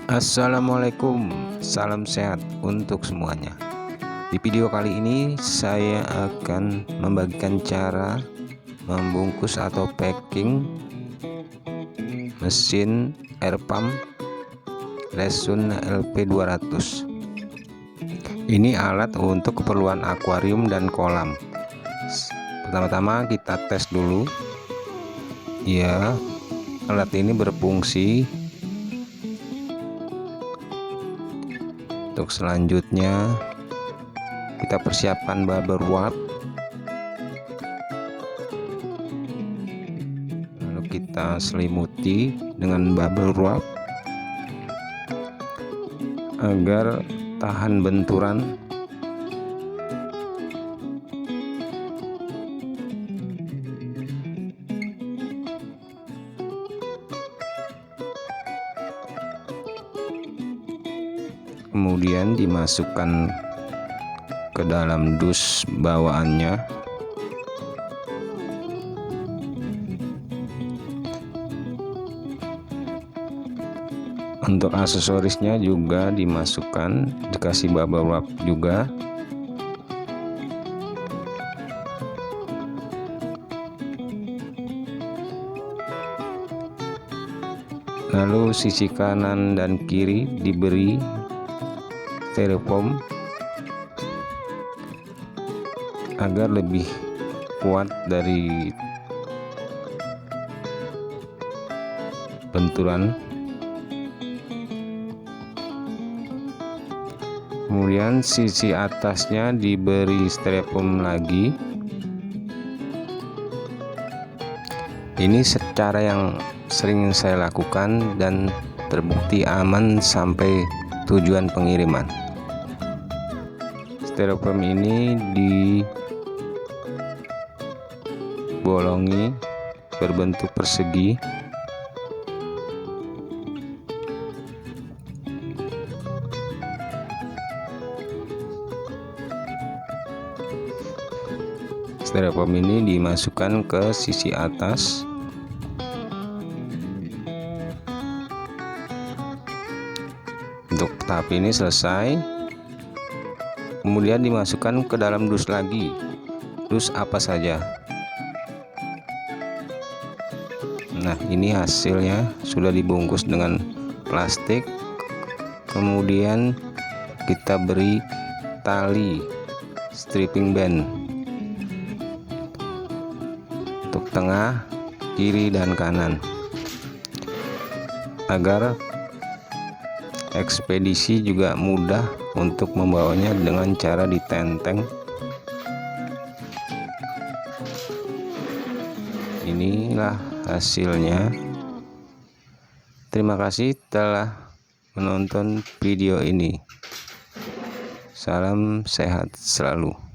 Assalamualaikum, salam sehat untuk semuanya. Di video kali ini saya akan membagikan cara membungkus atau packing mesin air pump Resun LP200. Ini alat untuk keperluan akuarium dan kolam. Pertama-tama kita tes dulu. Ya, alat ini berfungsi. Untuk selanjutnya kita persiapkan bubble wrap, lalu kita selimuti dengan bubble wrap agar tahan benturan. Kemudian dimasukkan ke dalam dus bawaannya. Untuk aksesorisnya juga dimasukkan, dikasih bubble wrap juga. Lalu sisi kanan dan kiri diberi styrofoam agar lebih kuat dari benturan. Kemudian sisi atasnya diberi styrofoam lagi. Ini cara yang sering saya lakukan dan terbukti aman sampai tujuan pengiriman. Styrofoam ini dibolongi berbentuk persegi. Styrofoam ini dimasukkan ke sisi atas. Untuk tahap ini selesai. Kemudian dimasukkan ke dalam dus lagi. Dus apa saja. Nah, ini hasilnya sudah dibungkus dengan plastik. Kemudian kita beri tali stripping band untuk tengah, kiri, dan kanan agar ekspedisi juga mudah untuk membawanya dengan cara ditenteng. Inilah hasilnya. Terima kasih telah menonton video ini. Salam sehat selalu.